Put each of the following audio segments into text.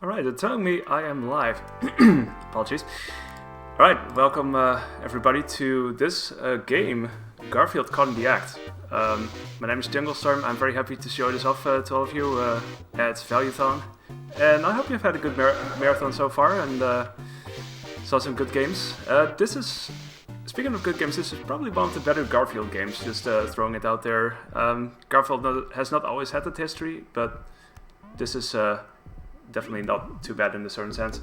Alright, they're telling me I am live. Apologies. Alright, welcome everybody to this game, Garfield Caught in the Act. My name is Janglestorm. I'm very happy to show this off to all of you at Valuethon. And I hope you've had a good marathon so far and saw some good games. Speaking of good games, this is probably one of the better Garfield games, just throwing it out there. Garfield has not always had that history, but this is definitely not too bad in a certain sense.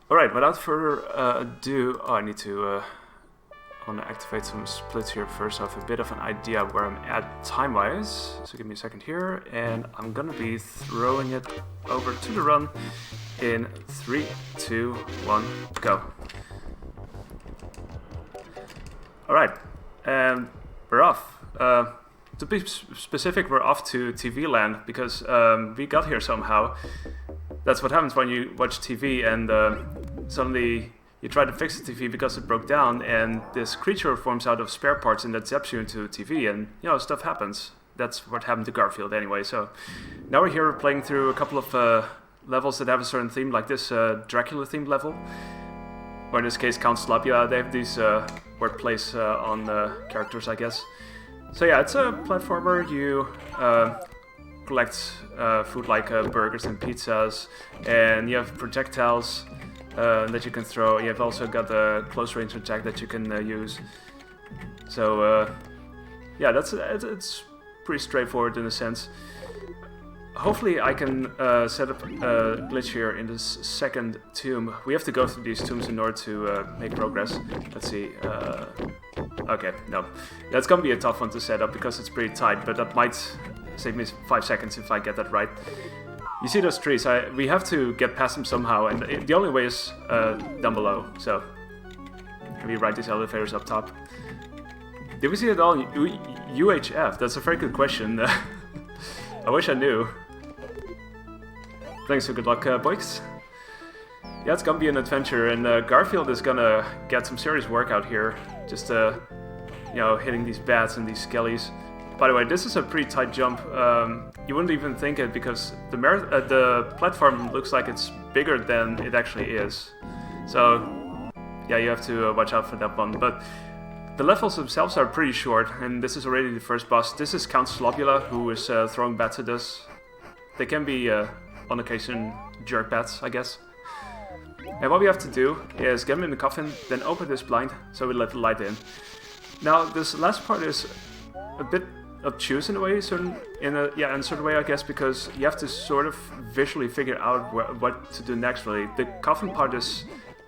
Alright, without further ado, I need to want to activate some splits here first. I have a bit of an idea where I'm at time-wise, so give me a second here, and I'm gonna be throwing it over to the run in 3, 2, 1, go. Alright, and we're off. To be specific, we're off to TV land because we got here somehow. That's what happens when you watch TV and suddenly you try to fix the TV because it broke down and this creature forms out of spare parts and that zaps you into TV and, you know, stuff happens. That's what happened to Garfield anyway. So now we're here playing through a couple of levels that have a certain theme, like this Dracula themed level. Or in this case, Count Slapia. They have these wordplays on characters, I guess. So yeah, it's a platformer. You collect food like burgers and pizzas, and you have projectiles that you can throw. You have also got a close range attack that you can use. So yeah, it's pretty straightforward in a sense. Hopefully I can set up a glitch here in this second tomb. We have to go through these tombs in order to make progress. Let's see. Okay, no. That's gonna be a tough one to set up because it's pretty tight, but that might save me 5 seconds if I get that right. You see those trees? We have to get past them somehow, and the only way is down below. So, can we ride these elevators up top? Did we see it all in UHF? That's a very good question. I wish I knew. Thanks, so good luck, boys. Yeah, it's gonna be an adventure, and Garfield is gonna get some serious work out here. Just, you know, hitting these bats and these skellies. By the way, this is a pretty tight jump. You wouldn't even think it because the platform looks like it's bigger than it actually is. So, yeah, you have to watch out for that one. But the levels themselves are pretty short, and this is already the first boss. This is Count Slobula, who is throwing bats at us. They can be, on occasion, jerk bats, I guess. And what we have to do is get him in the coffin, then open this blind, so we let the light in. Now, this last part is a bit obtuse in a way, in a certain way, I guess, because you have to sort of visually figure out what to do next, really. The coffin part is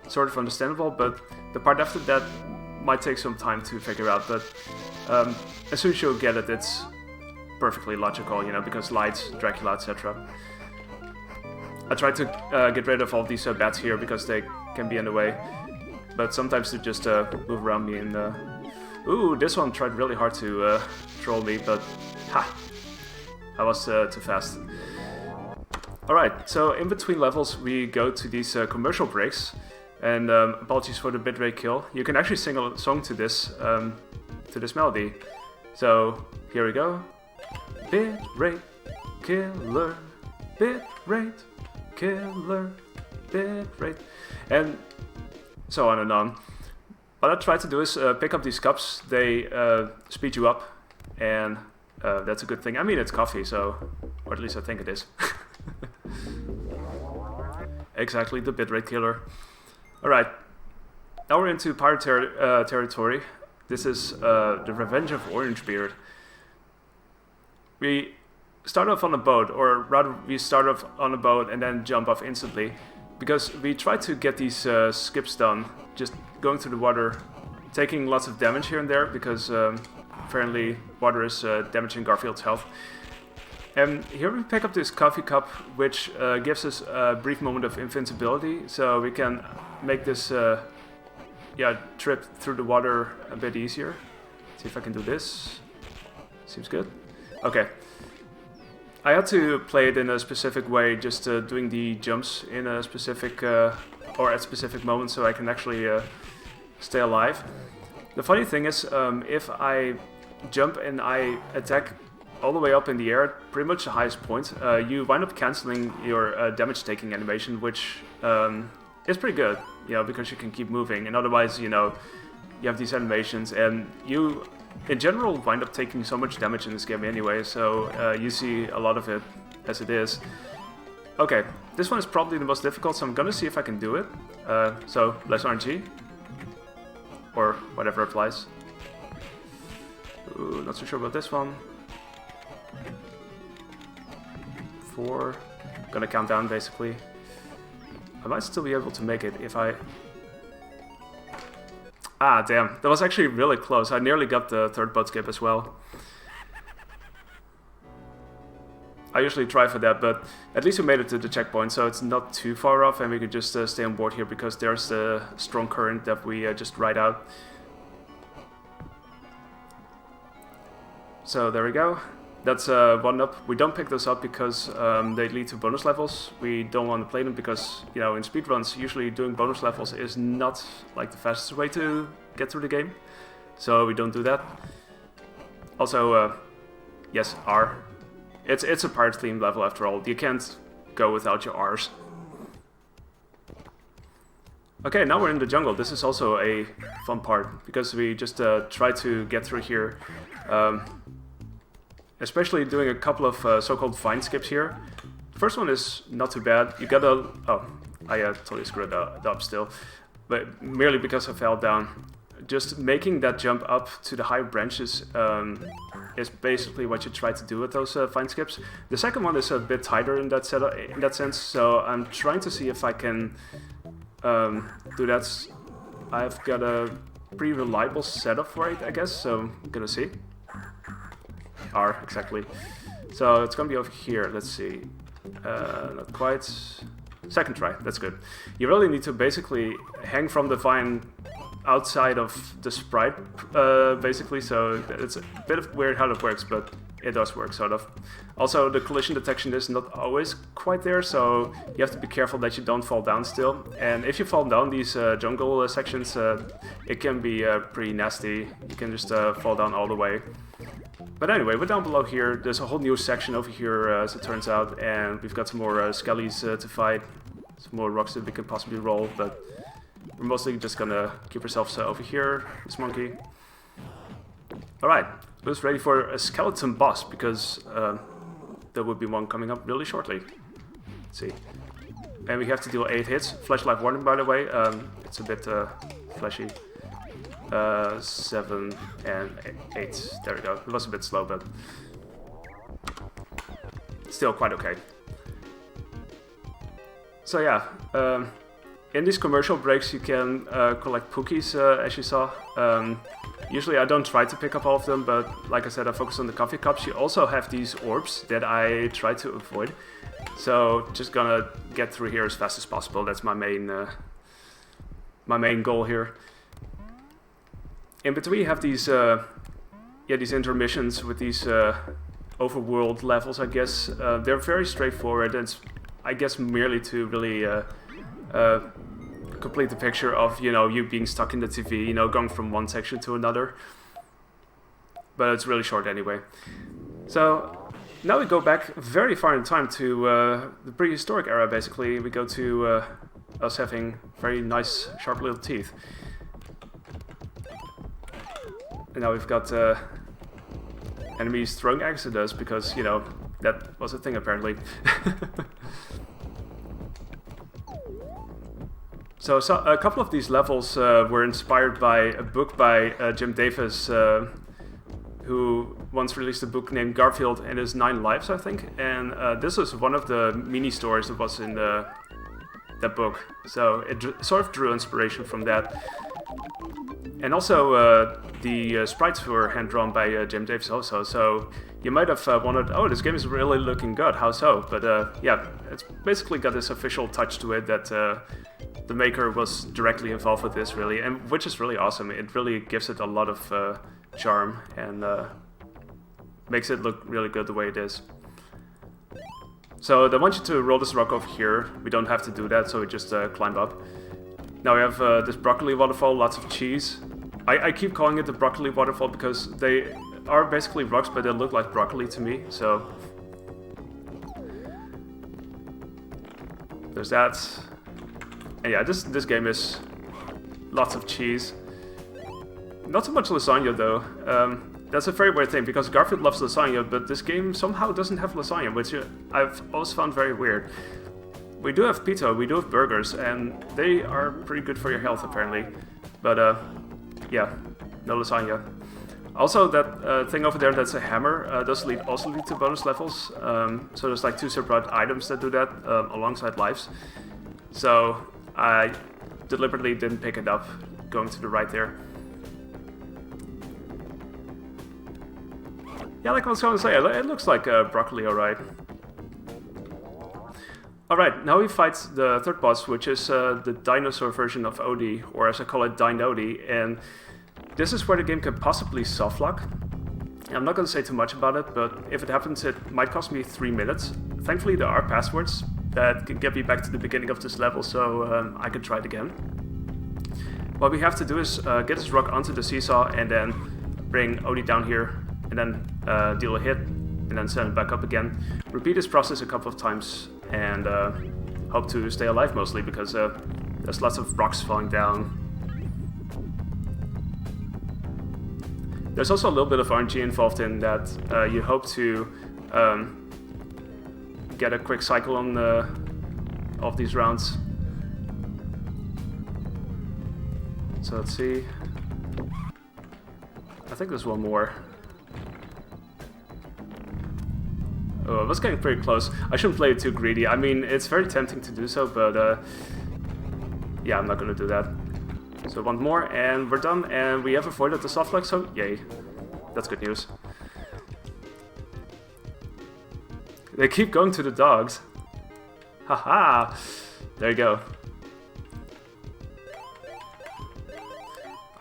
sort of understandable, but the part after that might take some time to figure out, but as soon as you get it, it's perfectly logical, you know, because lights, Dracula, etc. I tried to get rid of all these bats here because they can be in the way, but sometimes they just move around me and... Ooh, this one tried really hard to troll me, but ha! I was too fast. Alright, so in between levels we go to these commercial breaks, and apologies for the bitrate kill. You can actually sing a song to this melody. So here we go. Bitrate killer, bitrate killer, bitrate, and so on and on. What I try to do is pick up these cups. They speed you up, and that's a good thing. I mean, it's coffee, so, or at least I think it is. Exactly, the bitrate killer. Alright, now we're into pirate territory. This is the Revenge of Orangebeard. We start off on a boat, or rather we start off on a boat and then jump off instantly. Because we try to get these skips done, just going through the water, taking lots of damage here and there, because apparently water is damaging Garfield's health. And here we pick up this coffee cup, which gives us a brief moment of invincibility, so we can make this trip through the water a bit easier. See if I can do this. Seems good. Okay. I had to play it in a specific way, just doing the jumps in a specific, or at specific moments, so I can actually stay alive. The funny thing is, if I jump and I attack all the way up in the air, pretty much the highest point, you wind up cancelling your damage-taking animation, which is pretty good, you know, because you can keep moving, and otherwise, you know, you have these animations, and you, in general, wind up taking so much damage in this game anyway, so you see a lot of it as it is. Okay, this one is probably the most difficult, so I'm gonna see if I can do it. So, less RNG, or whatever applies. Ooh, not so sure about this one. 4. Gonna count down basically. I might still be able to make it if I... Ah, damn. That was actually really close. I nearly got the third boat skip as well. I usually try for that, but at least we made it to the checkpoint, so it's not too far off, and we could just stay on board here because there's a strong current that we just ride out. So there we go. That's one up. We don't pick those up because they lead to bonus levels. We don't want to play them because, you know, in speedruns, usually doing bonus levels is not like the fastest way to get through the game. So we don't do that. Also, yes, R. It's a pirate themed level after all. You can't go without your R's. Okay, now we're in the jungle. This is also a fun part because we just try to get through here. Especially doing a couple of so-called vine skips here. The first one is not too bad. You gotta... Oh, I totally screwed that up still. But merely because I fell down. Just making that jump up to the higher branches is basically what you try to do with those vine skips. The second one is a bit tighter in that sense, so I'm trying to see if I can do that. I've got a pretty reliable setup for it, I guess, so I'm gonna see. R, exactly. So it's gonna be over here, let's see. Not quite. Second try, that's good. You really need to basically hang from the vine outside of the sprite, basically, so it's a bit of weird how that works, but it does work, sort of. Also, the collision detection is not always quite there, so you have to be careful that you don't fall down still. And if you fall down these jungle sections, it can be pretty nasty. You can just fall down all the way. But anyway, we're down below here. There's a whole new section over here, as it turns out, and we've got some more skellies to fight. Some more rocks that we could possibly roll, but we're mostly just gonna keep ourselves over here, this monkey. Alright, who's ready for a skeleton boss, because there will be one coming up really shortly. Let's see. And we have to deal 8 hits. Flashlight warning, by the way. It's a bit flashy. 7 and 8. There we go. It was a bit slow, but still quite okay. So yeah, in these commercial breaks you can collect cookies, as you saw. Usually I don't try to pick up all of them, but like I said, I focus on the coffee cups. You also have these orbs that I try to avoid. So just gonna get through here as fast as possible. That's my main goal here. In between you have these these intermissions with these overworld levels, I guess. They're very straightforward. It's, I guess, merely to really complete the picture of, you know, you being stuck in the TV, you know, going from one section to another. But it's really short anyway. So now we go back very far in time to the prehistoric era, basically. We go to us having very nice, sharp little teeth. And now we've got enemies throwing eggs at us because, you know, that was a thing apparently. So a couple of these levels were inspired by a book by Jim Davis, who once released a book named Garfield and His 9 Lives, I think. And this was one of the mini stories that was in that book. So it sort of drew inspiration from that. And also the sprites were hand-drawn by Jim Davis also. So you might have wondered, oh, this game is really looking good, how so? But yeah, it's basically got this official touch to it that the maker was directly involved with this, really, and which is really awesome. It really gives it a lot of charm and makes it look really good the way it is. So they want you to roll this rock over here. We don't have to do that, so we just climb up. Now we have this broccoli waterfall, lots of cheese. I keep calling it the broccoli waterfall because they are basically rocks, but they look like broccoli to me, so... There's that. And yeah, this game is lots of cheese. Not so much lasagna though. That's a very weird thing, because Garfield loves lasagna, but this game somehow doesn't have lasagna, which I've always found very weird. We do have pizza, we do have burgers, and they are pretty good for your health apparently. But yeah, no lasagna. Also, that thing over there that's a hammer does also lead to bonus levels. So there's like 2 separate items that do that alongside lives. So I deliberately didn't pick it up going to the right there. Yeah, like I was going to say, it looks like broccoli, alright. Alright, now we fight the third boss, which is the dinosaur version of Odie, or as I call it, Dinodie, and this is where the game can possibly softlock. I'm not going to say too much about it, but if it happens, it might cost me 3 minutes. Thankfully, there are passwords that can get me back to the beginning of this level, so I can try it again. What we have to do is get this rock onto the seesaw and then bring Odie down here, and then deal a hit, and then send it back up again. Repeat this process a couple of times, and hope to stay alive mostly, because there's lots of rocks falling down. There's also a little bit of RNG involved in that. You hope to get a quick cycle on of these rounds. So let's see. I think there's one more. Oh, I was getting pretty close. I shouldn't play it too greedy. I mean, it's very tempting to do so, but yeah, I'm not gonna do that. So one more, and we're done, and we have avoided the softlock, so yay. That's good news. They keep going to the dogs. Haha! There you go.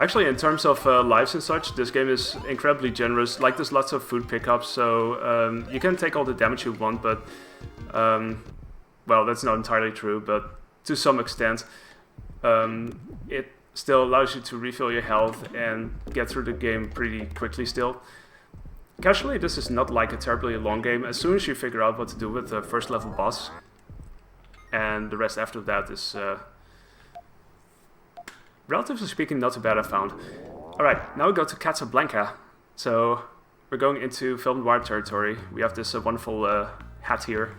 Actually, in terms of lives and such, this game is incredibly generous. Like, there's lots of food pickups, so you can take all the damage you want, but... well, that's not entirely true, but to some extent, it still allows you to refill your health and get through the game pretty quickly still. Casually, this is not like a terribly long game. As soon as you figure out what to do with the first level boss, and the rest after that is... relatively speaking, not too bad, I found. Alright, now we go to Casablanca. So, we're going into film noir territory. We have this wonderful hat here.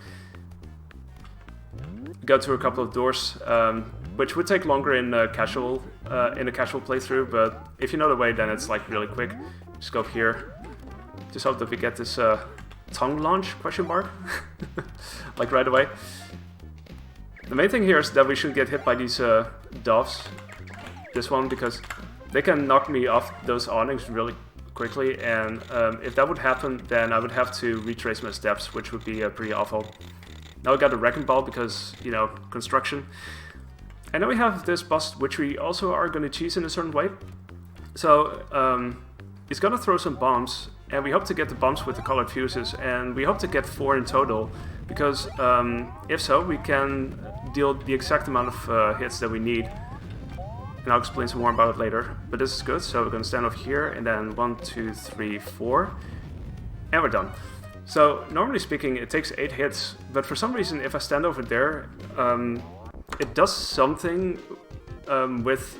We go through a couple of doors, which would take longer in a casual playthrough, but if you know the way, then it's like really quick. Just go up here. Just hope that we get this tongue launch, question mark? Like right away. The main thing here is that we should get hit by these doves. This one, because they can knock me off those awnings really quickly, and if that would happen, then I would have to retrace my steps, which would be pretty awful. Now we got a wrecking ball because, you know, construction. And then we have this boss, which we also are going to cheese in a certain way. So, he's going to throw some bombs, and we hope to get the bombs with the colored fuses, and we hope to get 4 in total, because if so, we can deal the exact amount of hits that we need. And I'll explain some more about it later, but this is good. So we're going to stand over here, and then 1, 2, 3, 4, and we're done. So normally speaking, it takes 8 hits, but for some reason, if I stand over there, it does something with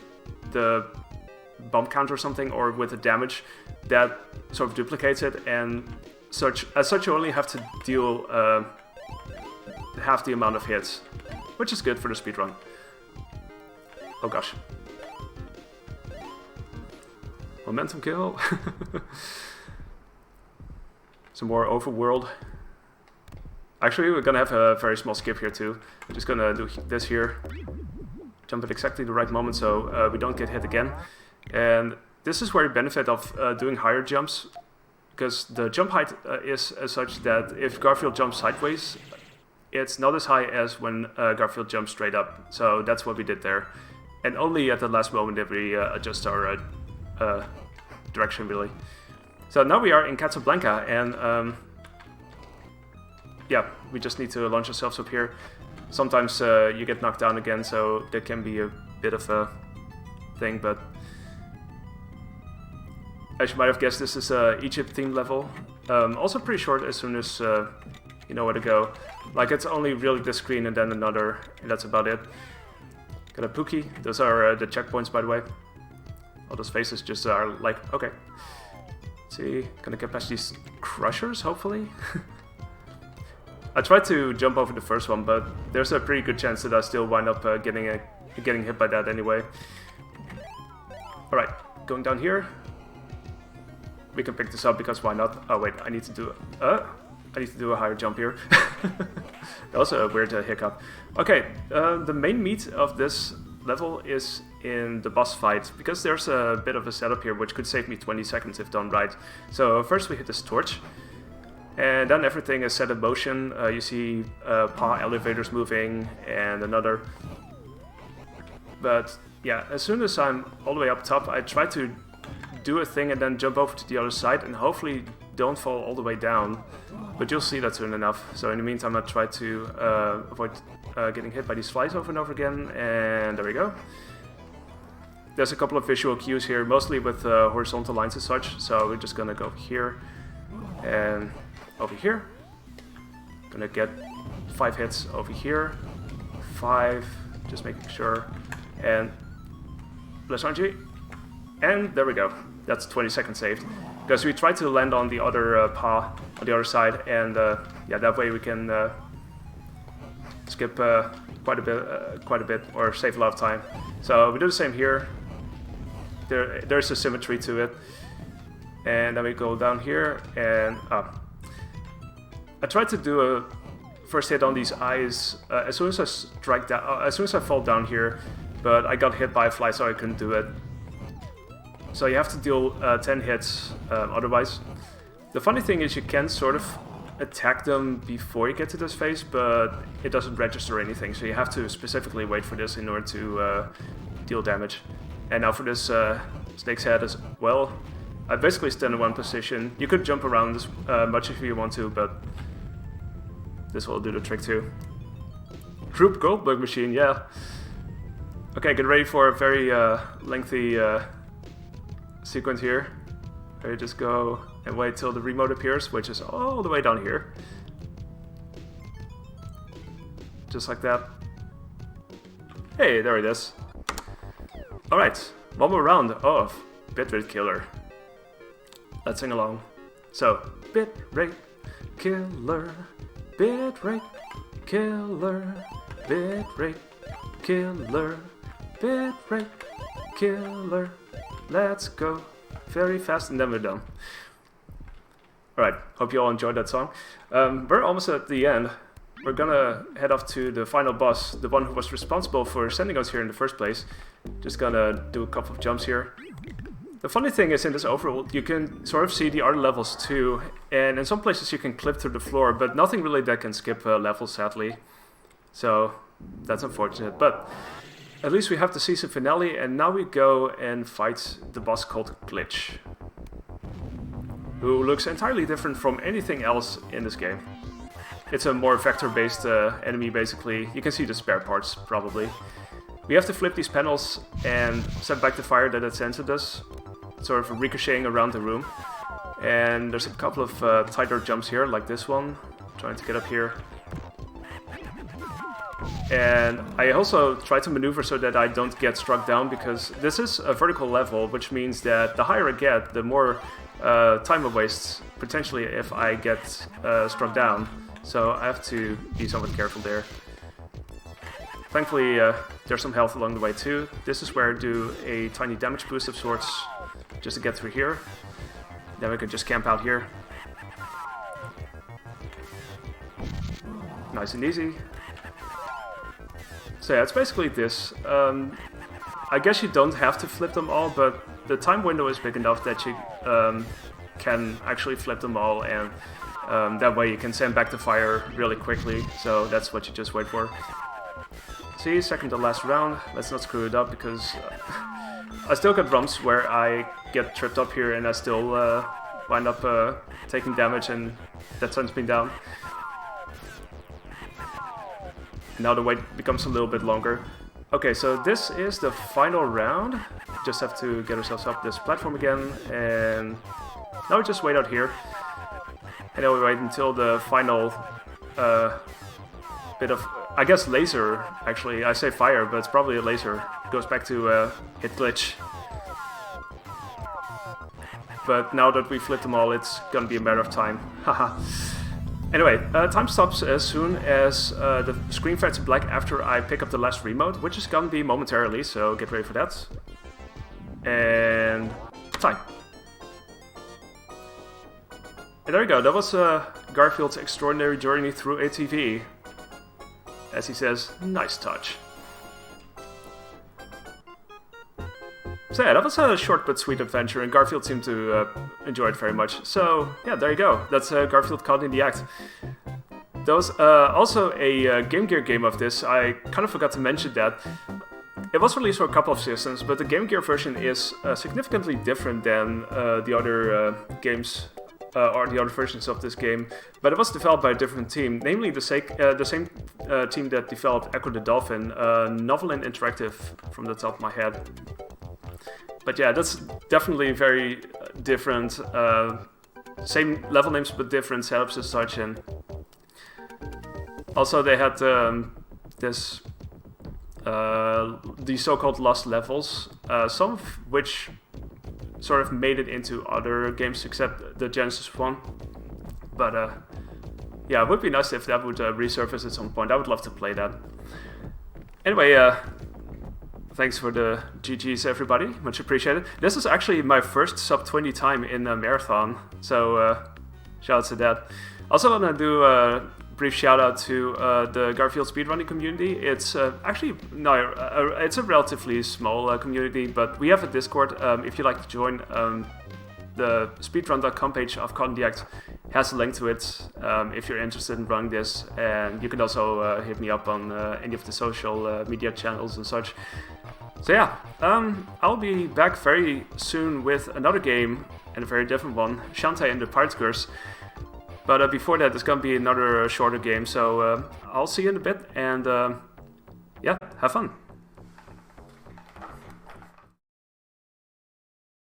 the bomb count or something, or with the damage that sort of duplicates it, and as such you only have to deal half the amount of hits, which is good for the speedrun. Oh gosh. Momentum kill. Some more overworld. Actually, we're gonna have a very small skip here too. I'm just gonna do this here. Jump at exactly the right moment so we don't get hit again. And this is where you benefit of doing higher jumps, because the jump height is as such that if Garfield jumps sideways, it's not as high as when Garfield jumps straight up. So that's what we did there. And only at the last moment did we adjust our direction, really. So now we are in Casablanca, and yeah, we just need to launch ourselves up here. Sometimes you get knocked down again, so that can be a bit of a thing, but As you might have guessed, this is a Egypt themed level. Also pretty short as soon as you know where to go. Like, it's only really this screen and then another, and that's about it. Got a Pookie. Those are the checkpoints, by the way. All those faces just are like, okay. Let's see, gonna get past these crushers, hopefully. I tried to jump over the first one, but there's a pretty good chance that I still wind up getting hit by that anyway. Alright, going down here. We can pick this up because why not? Oh wait, I need to do a higher jump here. That was a weird hiccup. Okay, the main meat of this level is in the boss fight, because there's a bit of a setup here which could save me 20 seconds if done right. So first we hit this torch, and then everything is set in motion. You see paw elevators moving and another. But yeah, as soon as I'm all the way up top, I try to do a thing and then jump over to the other side and hopefully don't fall all the way down. But you'll see that soon enough. So in the meantime, I try to avoid getting hit by these flies over and over again, and there we go. There's a couple of visual cues here, mostly with horizontal lines and such, so we're just gonna go here and over here. Gonna get 5 hits over here, 5, just making sure, and bless RNG, and there we go. That's 20 seconds saved, because we tried to land on the other paw on the other side, and yeah, that way we can skip quite a bit, or save a lot of time. So we do the same here. There's a symmetry to it, and then we go down here, and I tried to do a first hit on these eyes as soon as I strike down, as soon as I fall down here, but I got hit by a fly, so I couldn't do it. So you have to deal 10 hits otherwise. The funny thing is you can sort of attack them before you get to this phase, but it doesn't register anything, so you have to specifically wait for this in order to deal damage. And now for this snake's head as well, I basically stand in one position. You could jump around as much if you want to, but this will do the trick too. Group Goldbug machine, yeah. Okay, get ready for a very lengthy sequence here. Where you just go and wait till the remote appears, which is all the way down here. Just like that. Hey, there it is. Alright, one more round of Bitrate Killer. Let's sing along. So, Bitrate Killer, Bitrate Killer, Bitrate Killer, Bitrate Killer. Let's go very fast, and then we're done. Alright, hope you all enjoyed that song. We're almost at the end. We're gonna head off to the final boss, the one who was responsible for sending us here in the first place. Just gonna do a couple of jumps here. The funny thing is, in this overworld, you can sort of see the other levels too, and in some places you can clip through the floor, but nothing really that can skip levels, sadly. So, that's unfortunate, but at least we have the season finale, and now we go and fight the boss called Glitch, who looks entirely different from anything else in this game. It's a more vector-based enemy, basically. You can see the spare parts, probably. We have to flip these panels and set back the fire that it sends at us, sort of ricocheting around the room. And there's a couple of tighter jumps here, like this one, trying to get up here. And I also try to maneuver so that I don't get struck down, because this is a vertical level, which means that the higher I get, the more time I waste, potentially, if I get struck down. So I have to be somewhat careful there. Thankfully, there's some health along the way too. This is where I do a tiny damage boost of sorts, just to get through here. Then we can just camp out here. Nice and easy. So yeah, it's basically this. I guess you don't have to flip them all, but the time window is big enough that you can actually flip them all, and that way you can send back the fire really quickly, so that's what you just wait for. See, second to last round. Let's not screw it up, because I still got rumps where I get tripped up here and I still wind up taking damage, and that sends me down. Now the wait becomes a little bit longer. Okay, so this is the final round. Just have to get ourselves up this platform again, and now we just wait out here. And then we wait until the final bit of, I guess, laser, actually. I say fire, but it's probably a laser. It goes back to hit glitch. But now that we flipped them all, it's gonna be a matter of time. Haha. Anyway, time stops as soon as the screen fades to black after I pick up the last remote, which is gonna be momentarily, so get ready for that. And time. And there you go, that was Garfield's extraordinary journey through a TV. As he says, nice touch. So yeah, that was a short but sweet adventure, and Garfield seemed to enjoy it very much. So yeah, there you go. That's Garfield caught in the act. There was also a Game Gear game of this. I kind of forgot to mention that. It was released for a couple of systems, but the Game Gear version is significantly different than the other games or the other versions of this game. But it was developed by a different team, namely the same team that developed Echo the Dolphin, Novelin Interactive from the top of my head. But yeah, that's definitely very different. Same level names, but different setups as such. And also they had these so-called lost levels, some of which sort of made it into other games except the Genesis one. But yeah, it would be nice if that would resurface at some point. I would love to play that. Anyway, thanks for the GGs, everybody. Much appreciated. This is actually my first sub 20 time in a marathon, so shout out to that. Also want to do a brief shout out to the Garfield speedrunning community. It's actually, no, it's a relatively small community, but we have a Discord. If you'd like to join, the speedrun.com page of Caught in the Act has a link to it if you're interested in running this. And you can also hit me up on any of the social media channels and such. So yeah, I'll be back very soon with another game, and a very different one, Shantae and the Pirate Curse. But before that, there's gonna be another shorter game, so I'll see you in a bit, and yeah, have fun.